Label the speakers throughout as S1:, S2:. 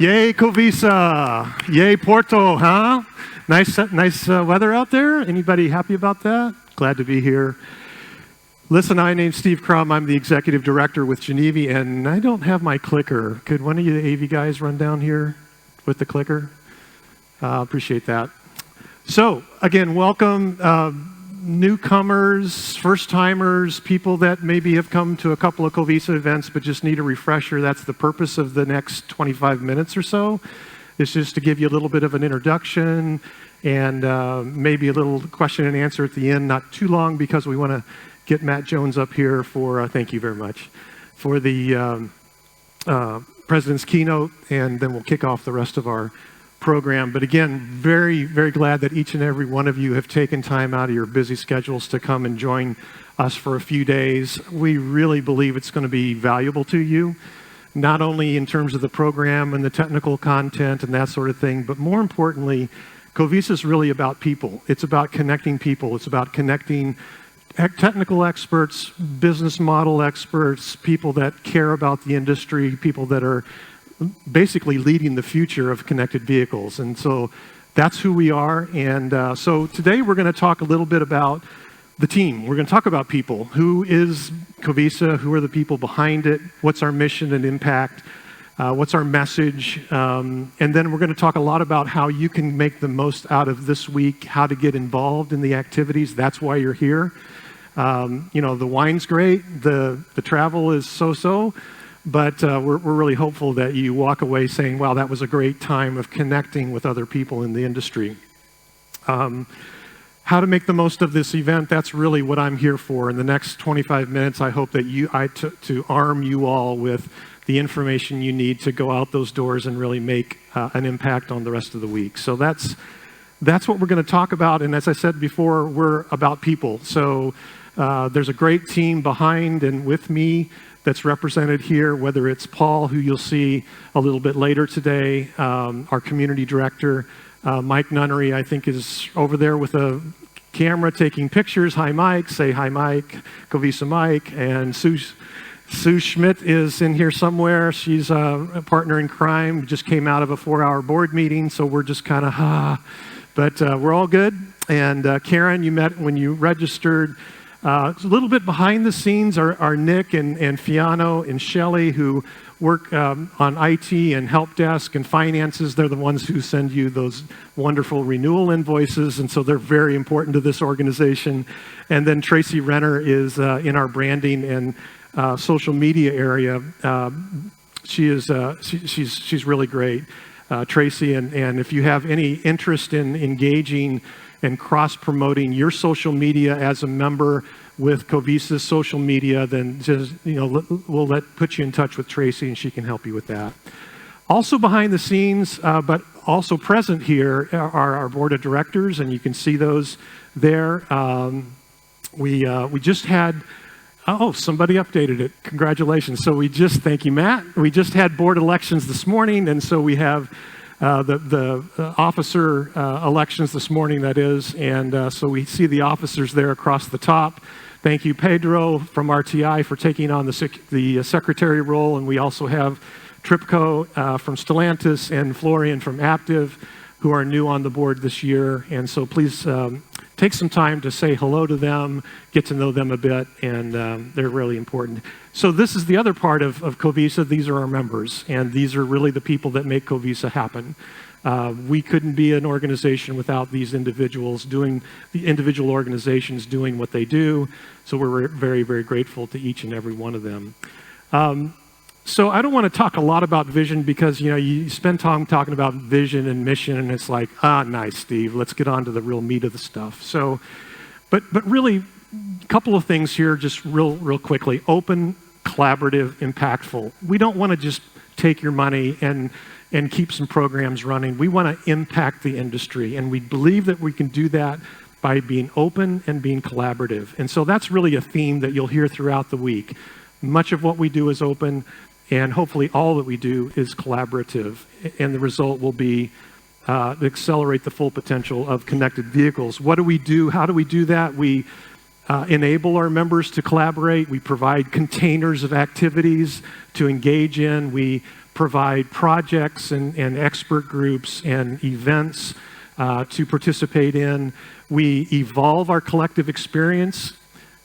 S1: Yay, COVESA. Yay, Porto, huh? Nice weather out there. Anybody happy about that? Glad to be here. Listen, my name's Steve Crumb. I'm the executive director with Geneva, and I don't have my clicker. Could one of you AV guys run down here with the clicker? Appreciate that. So, again, welcome newcomers, first-timers, people that maybe have come to a couple of COVESA events but just need a refresher. That's the purpose of the next 25 minutes or so. It's just to give you a little bit of an introduction and maybe a little question and answer at the end, not too long, because we want to get Matt Jones up here for, thank you very much, for the President's keynote, and then we'll kick off the rest of our program. But again, very, very glad that each and every one of you have taken time out of your busy schedules to come and join us for a few days. We really believe it's going to be valuable to you, not only in terms of the program and the technical content and that sort of thing, but more importantly, COVESA is really about people. It's about connecting people. It's about connecting technical experts, business model experts, people that care about the industry, people that are basically leading the future of connected vehicles. And so that's who we are. And so today we're going to talk a little bit about the team. We're going to talk about people. Who is COVESA? Who are the people behind it? What's our mission and impact? What's our message? And then we're going to talk a lot about how you can make the most out of this week, how to get involved in the activities. That's why you're here. You know, the wine's great. The travel is so-so. But we're really hopeful that you walk away saying, wow, that was a great time of connecting with other people in the industry. How to make the most of this event, that's really what I'm here for. In the next 25 minutes, I hope that to arm you all with the information you need to go out those doors and really make an impact on the rest of the week. So that's what we're going to talk about. And as I said before, we're about people. So there's a great team behind and with me that's represented here, whether it's Paul, who you'll see a little bit later today, our community director, Mike Nunnery, I think, is over there with a camera taking pictures. Hi, Mike. Say hi, Mike. COVESA Mike. And Sue Schmidt is in here somewhere. She's a partner in crime. Just came out of a 4-hour board meeting, so we're just kind of, but we're all good. And Karen, you met when you registered. A little bit behind the scenes are Nick and Fiano and Shelley, who work on IT and help desk and finances. They're the ones who send you those wonderful renewal invoices, and so they're very important to this organization. And then Tracy Renner is in our branding and social media area. She's really great, Tracy. And if you have any interest in engaging and cross-promoting your social media as a member with COVESA's social media, then just, we'll put you in touch with Tracy and she can help you with that. Also behind the scenes, but also present here are our board of directors, and you can see those there. We just had, somebody updated it. Congratulations. So thank you, Matt. We just had board elections this morning, and so we have the officer elections this morning, that is, and so we see the officers there across the top. Thank you, Pedro from RTI, for taking on the secretary role, and we also have Tripco from Stellantis and Florian from Aptiv, who are new on the board this year, and so please take some time to say hello to them, get to know them a bit, and they're really important. So this is the other part of COVESA. These are our members, and these are really the people that make COVESA happen. We couldn't be an organization without these individuals the individual organizations doing what they do, so we're very, very grateful to each and every one of them. So I don't want to talk a lot about vision because, you spend time talking about vision and mission, and it's like, nice, Steve, let's get on to the real meat of the stuff. So, but really, a couple of things here, just real quickly. Open, collaborative, impactful. We don't want to just take your money and keep some programs running. We want to impact the industry, and we believe that we can do that by being open and being collaborative. And so that's really a theme that you'll hear throughout the week. Much of what we do is open, and hopefully all that we do is collaborative. And the result will be to accelerate the full potential of connected vehicles. What do we do? How do we do that? We enable our members to collaborate. We provide containers of activities to engage in. We provide projects and expert groups and events to participate in. We evolve our collective experience.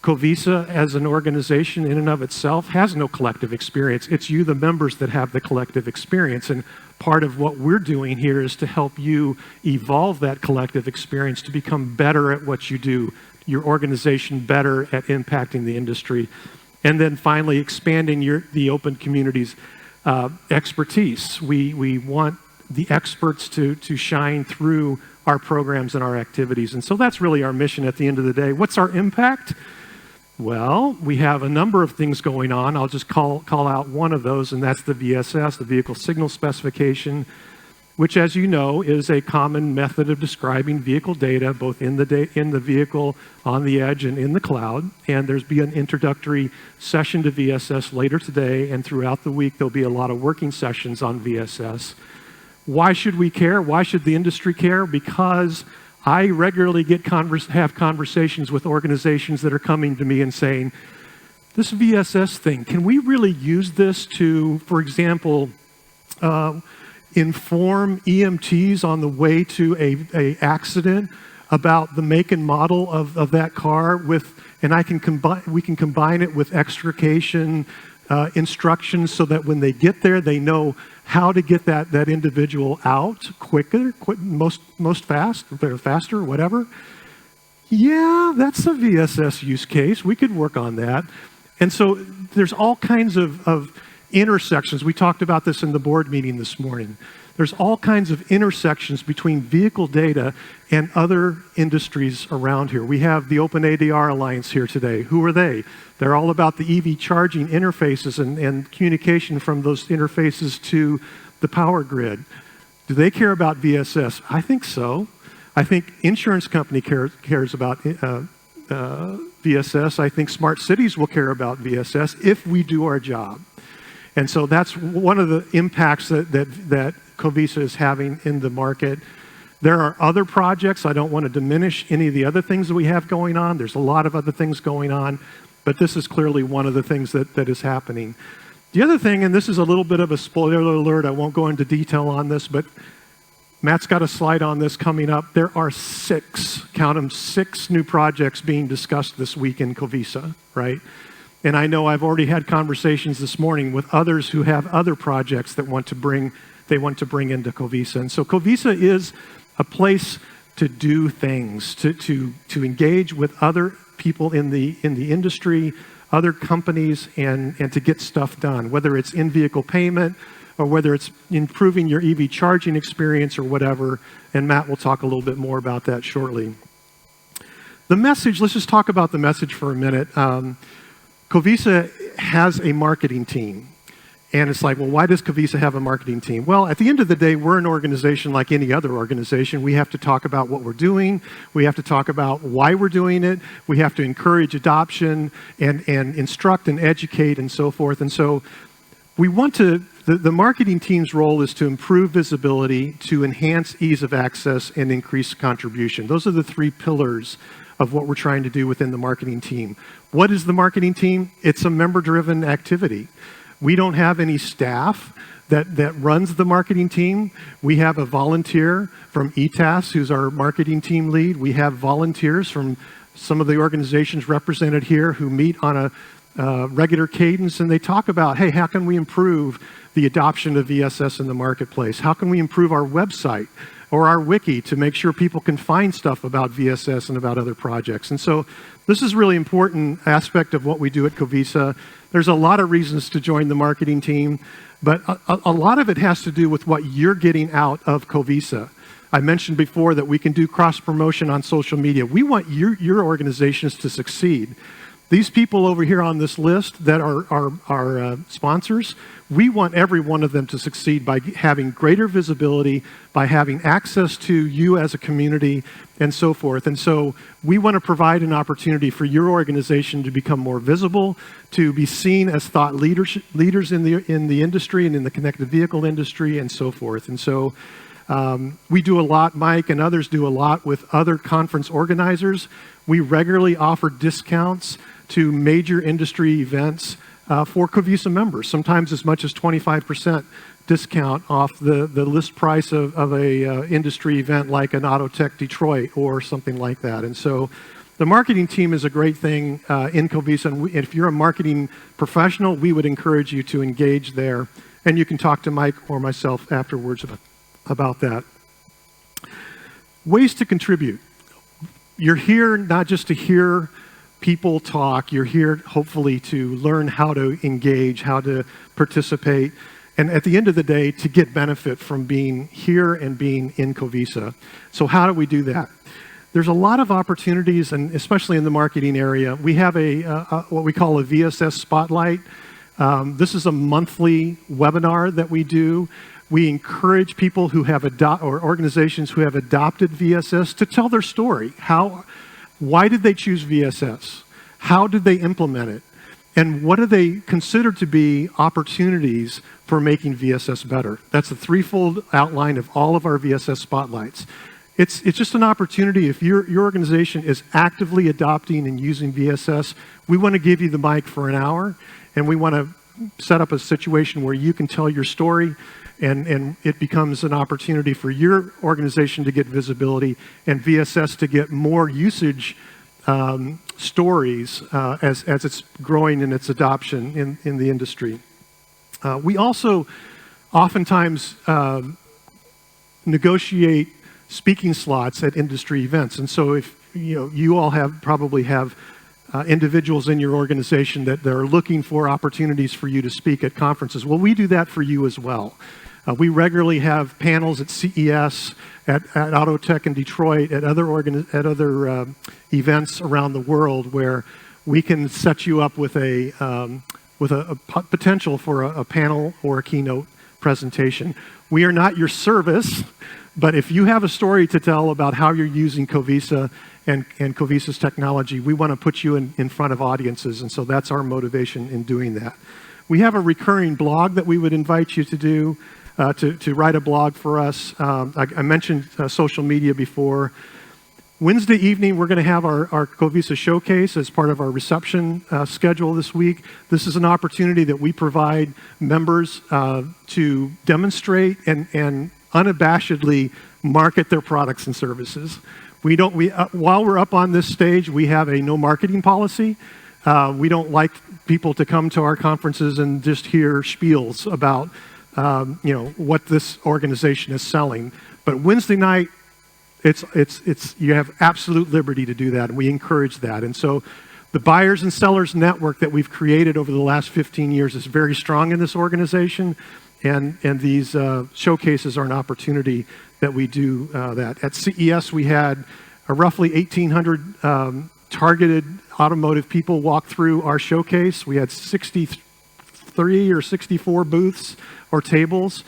S1: COVESA as an organization in and of itself has no collective experience. It's you, the members, that have the collective experience. And part of what we're doing here is to help you evolve that collective experience to become better at what you do, your organization better at impacting the industry. And then finally, expanding the open community's expertise. We want the experts to shine through our programs and our activities. And so that's really our mission at the end of the day. What's our impact? Well, we have a number of things going on. I'll just call out one of those, and that's the VSS, the Vehicle Signal Specification, which, as you know, is a common method of describing vehicle data, both in the vehicle, on the edge, and in the cloud. And there's be an introductory session to VSS later today, and throughout the week there'll be a lot of working sessions on VSS. Why should we care? Why should the industry care? Because I regularly have conversations with organizations that are coming to me and saying, this VSS thing, can we really use this to, for example, inform EMTs on the way to a accident about the make and model of that car and we can combine it with extrication instructions so that when they get there, they know how to get that individual out quicker, faster, whatever. Yeah, that's a VSS use case. We could work on that. And so there's all kinds of intersections. We talked about this in the board meeting this morning. There's all kinds of intersections between vehicle data and other industries around here. We have the Open ADR Alliance here today. Who are they? They're all about the EV charging interfaces and communication from those interfaces to the power grid. Do they care about VSS? I think so. I think insurance company cares about VSS. I think smart cities will care about VSS if we do our job. And so that's one of the impacts that COVESA is having in the market. There are other projects. I don't want to diminish any of the other things that we have going on. There's a lot of other things going on, but this is clearly one of the things that is happening. The other thing, and this is a little bit of a spoiler alert, I won't go into detail on this, but Matt's got a slide on this coming up. There are 6, count them, 6 new projects being discussed this week in COVESA, right? And I know I've already had conversations this morning with others who have other projects that want to bring into COVESA. And so COVESA is a place to do things, to engage with other people in the industry, other companies, and to get stuff done, whether it's in-vehicle payment or whether it's improving your EV charging experience or whatever. And Matt will talk a little bit more about that shortly. The message, let's just talk about the message for a minute. COVESA has a marketing team. And it's like, well, why does COVESA have a marketing team? Well, at the end of the day, we're an organization like any other organization. We have to talk about what we're doing. We have to talk about why we're doing it. We have to encourage adoption and instruct and educate and so forth. And so we want to, the marketing team's role is to improve visibility, to enhance ease of access, and increase contribution. Those are the 3 pillars of what we're trying to do within the marketing team. What is the marketing team? It's a member-driven activity. We don't have any staff that runs the marketing team. We have a volunteer from ETAS who's our marketing team lead. We have volunteers from some of the organizations represented here who meet on a regular cadence, and they talk about, hey, how can we improve the adoption of VSS in the marketplace? How can we improve our website or our wiki to make sure people can find stuff about VSS and about other projects? And so this is a really important aspect of what we do at COVESA. There's a lot of reasons to join the marketing team, but a lot of it has to do with what you're getting out of COVESA. I mentioned before that we can do cross-promotion on social media. We want your organizations to succeed. These people over here on this list that are sponsors, we want every one of them to succeed by having greater visibility, by having access to you as a community, and so forth. And so we want to provide an opportunity for your organization to become more visible, to be seen as thought leaders in the industry and in the connected vehicle industry, and so forth. And so we do a lot, Mike and others do a lot with other conference organizers. We regularly offer discounts to major industry events for COVESA members, sometimes as much as 25% discount off the list price of a industry event like an Autotech Detroit or something like that. And so the marketing team is a great thing in COVESA, and if you're a marketing professional, we would encourage you to engage there, and you can talk to Mike or myself afterwards about that. Ways to contribute. You're here not just to hear people talk, you're here hopefully to learn how to engage, how to participate, and at the end of the day, to get benefit from being here and being in COVESA. So how do we do that? There's a lot of opportunities, and especially in the marketing area. We have what we call a VSS Spotlight. This is a monthly webinar that we do. We encourage people who have or organizations who have adopted VSS to tell their story. Why did they choose VSS? How did they implement it? And what do they consider to be opportunities for making VSS better? That's a threefold outline of all of our VSS spotlights. It's just an opportunity. If your organization is actively adopting and using VSS, we want to give you the mic for an hour, and we want to set up a situation where you can tell your story, and it becomes an opportunity for your organization to get visibility and VSS to get more usage stories as it's growing in its adoption in the industry. We also oftentimes negotiate speaking slots at industry events, and so if you all probably have individuals in your organization that are looking for opportunities for you to speak at conferences. Well, we do that for you as well. We regularly have panels at CES, at Autotech in Detroit, at other events around the world where we can set you up with a potential for a panel or a keynote presentation. We are not your service, but if you have a story to tell about how you're using COVESA and COVESA's technology, we want to put you in front of audiences, and so that's our motivation in doing that. We have a recurring blog that we would invite you to do, to write a blog for us. I mentioned social media before. Wednesday evening, we're going to have our COVESA showcase as part of our reception schedule this week. This is an opportunity that we provide members to demonstrate and unabashedly market their products and services. While we're up on this stage, we have a no marketing policy. We don't like people to come to our conferences and just hear spiels about what this organization is selling. But Wednesday night, you have absolute liberty to do that, and we encourage that. And so the buyers and sellers network that we've created over the last 15 years is very strong in this organization, and these showcases are an opportunity that we do that. At CES, we had roughly 1,800 targeted automotive people walk through our showcase. We had 63 or 64 booths or tables,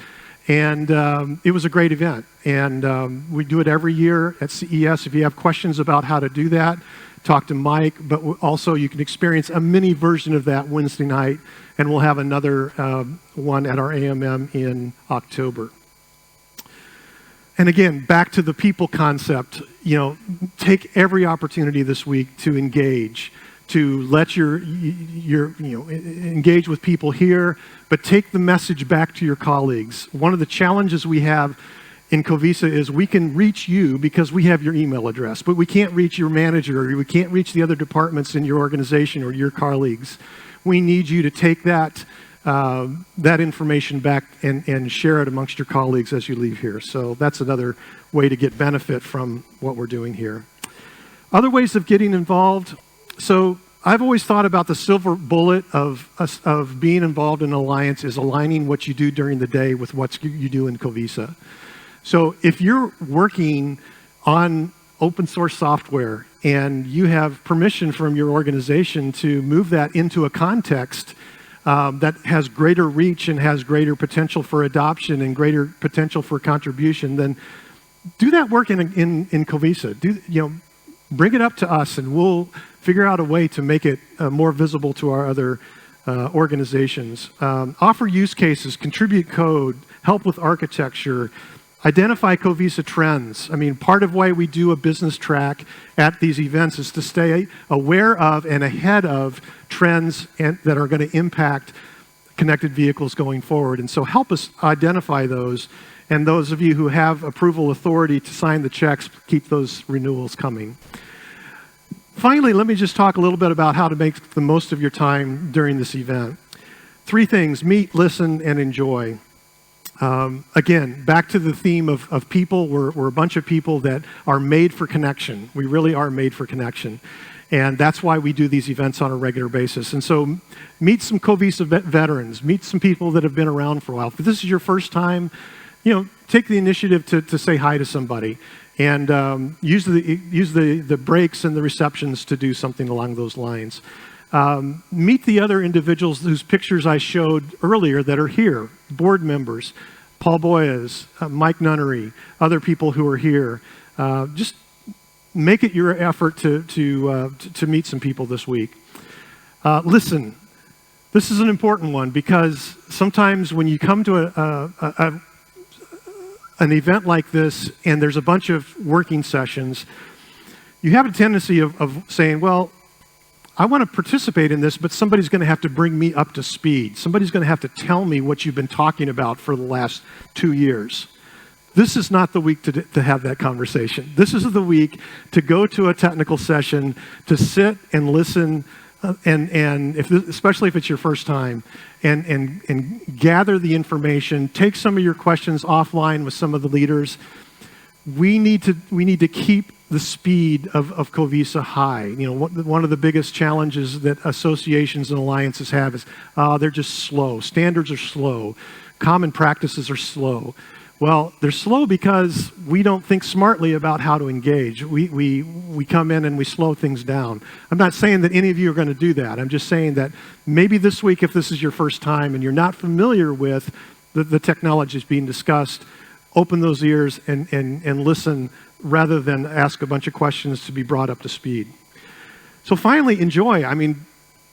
S1: and it was a great event. And we do it every year at CES. If you have questions about how to do that, talk to Mike, but also you can experience a mini version of that Wednesday night, and we'll have another one at our AMM in October. And again, back to the people concept, take every opportunity this week to engage, to let engage with people here, but take the message back to your colleagues. One of the challenges we have in COVESA is we can reach you because we have your email address, but we can't reach your manager, or we can't reach the other departments in your organization or your colleagues. We need you to take that information back and share it amongst your colleagues as you leave here. So that's another way to get benefit from what we're doing here. Other ways of getting involved. So I've always thought about the silver bullet of being involved in an alliance is aligning what you do during the day with what you do in COVESA. So if you're working on open source software and you have permission from your organization to move that into a context that has greater reach and has greater potential for adoption and greater potential for contribution, then do that work in COVESA. Bring it up to us, and we'll figure out a way to make it more visible to our other organizations. Offer use cases, contribute code, help with architecture, Identify COVESA trends. I mean, part of why we do a business track at these events is to stay aware of and ahead of trends that are going to impact connected vehicles going forward. And so help us identify those. And those of you who have approval authority to sign the checks, keep those renewals coming. Finally, let me just talk a little bit about how to make the most of your time during this event. 3 things: meet, listen, and enjoy. Again, back to the theme of people. We're a bunch of people that are made for connection. We really are made for connection. And that's why we do these events on a regular basis. And so meet some COVESA veterans, meet some people that have been around for a while. If this is your first time, take the initiative to say hi to somebody, and use the breaks and the receptions to do something along those lines. Meet the other individuals whose pictures I showed earlier that are here, board members, Paul Boyes, Mike Nunnery, other people who are here. Just make it your effort to meet some people this week. Listen, this is an important one, because sometimes when you come to an event like this and there's a bunch of working sessions, you have a tendency of saying, well, I want to participate in this, but somebody's going to have to bring me up to speed. Somebody's going to have to tell me what you've been talking about for the last 2 years. This is not the week to have that conversation. This is the week to go to a technical session, to sit and listen, and especially if it's your first time, and gather the information, take some of your questions offline with some of the leaders. We need to keep the speed of COVESA high. One of the biggest challenges that associations and alliances have is they're just slow. Standards are slow. Common practices are slow. Well, they're slow because we don't think smartly about how to engage. We come in and we slow things down. I'm not saying that any of you are going to do that. I'm just saying that maybe this week, if this is your first time and you're not familiar with the technologies being discussed, open those ears and listen, rather than ask a bunch of questions to be brought up to speed. So finally, enjoy. I mean,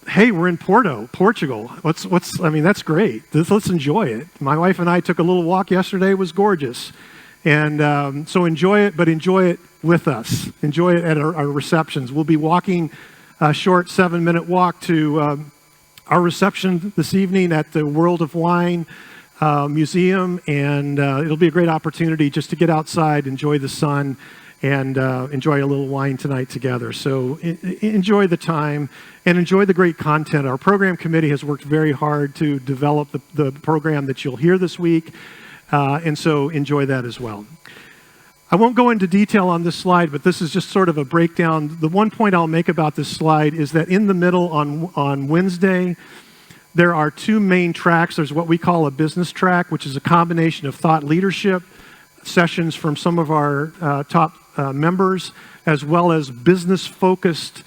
S1: hey, we're in Portugal. That's great. Let's enjoy it. My wife and I took a little walk yesterday. It was gorgeous. And so enjoy it, but enjoy it with us. Enjoy it at our receptions. We'll be walking a short 7-minute walk to our reception this evening at the World of Wine Museum, and it'll be a great opportunity just to get outside, enjoy the sun, and enjoy a little wine tonight together. So enjoy the time and enjoy the great content. Our program committee has worked very hard to develop the program that you'll hear this week, and so enjoy that as well. I won't go into detail on this slide, but this is just sort of a breakdown. The one point I'll make about this slide is that in the middle on Wednesday, there are 2 main tracks. There's what we call a business track, which is a combination of thought leadership sessions from some of our top members, as well as business-focused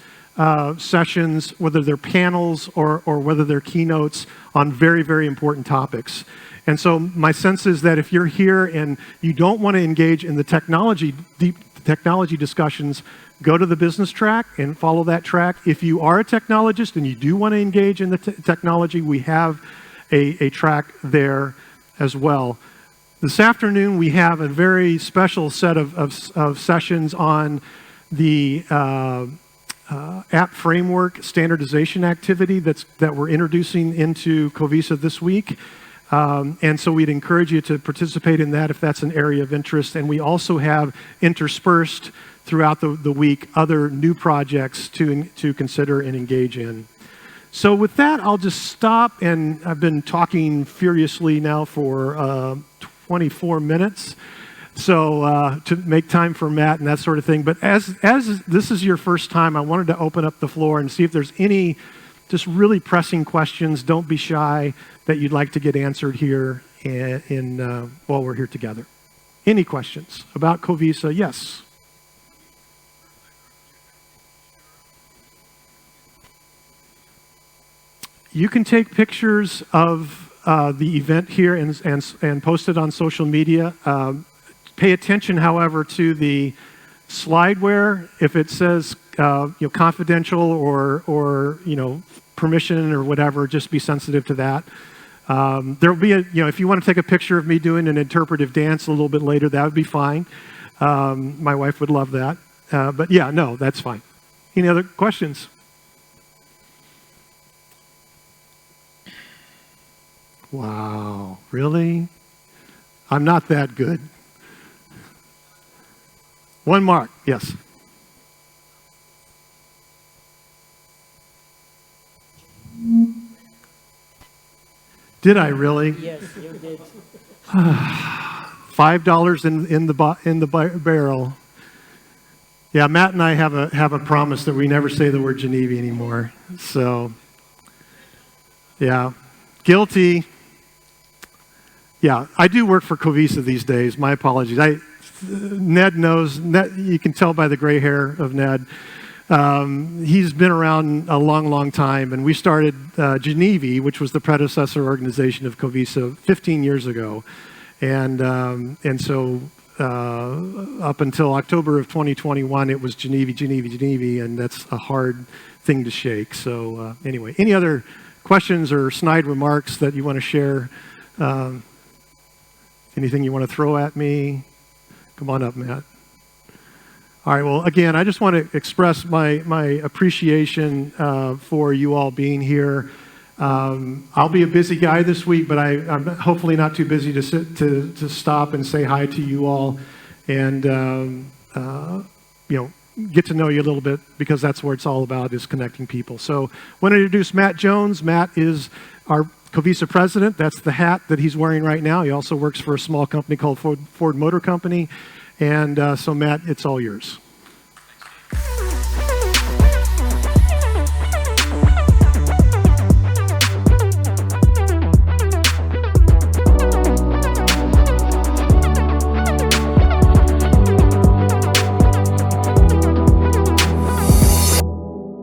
S1: sessions, whether they're panels or whether they're keynotes on very, very important topics. And so my sense is that if you're here and you don't want to engage in the deep technology discussions, go to the business track and follow that track. If you are a technologist and you do want to engage in the technology, we have a track there as well. This afternoon, we have a very special set of sessions on the app framework standardization activity that we're introducing into COVESA this week. And so we'd encourage you to participate in that if that's an area of interest. And we also have interspersed throughout the week other new projects to consider and engage in. So with that, I'll just stop, and I've been talking furiously now for 24 minutes. So to make time for Matt and that sort of thing. But as this is your first time, I wanted to open up the floor and see if there's any just really pressing questions. Don't be shy that you'd like to get answered here while we're here together. Any questions about COVESA? Yes. You can take pictures of the event here and post it on social media. Pay attention, however, to the slideware. If it says confidential or permission or whatever, just be sensitive to that. There will be if you want to take a picture of me doing an interpretive dance a little bit later, that would be fine. My wife would love that. But yeah, no, that's fine. Any other questions? Wow, really? I'm not that good. One mark, yes. Did I really?
S2: Yes, you did.
S1: $5 in the barrel. Yeah, Matt and I have a promise that we never say the word Geneva anymore. So, yeah, guilty. Yeah, I do work for COVESA these days. My apologies. Ned knows. You can tell by the gray hair of Ned. He's been around a long, long time, and we started Geneva, which was the predecessor organization of COVESA, 15 years ago, and so up until October of 2021, it was Geneva, and that's a hard thing to shake. So anyway, any other questions or snide remarks that you want to share? Anything you want to throw at me? Come on up, Matt. All right, well, again, I just want to express my appreciation for you all being here. I'll be a busy guy this week, but I'm hopefully not too busy to stop and say hi to you all and, get to know you a little bit, because that's what it's all about, is connecting people. So I want to introduce Matt Jones. Matt is our COVESA president. That's the hat that he's wearing right now. He also works for a small company called Ford Motor Company. And so, Matt, it's all yours.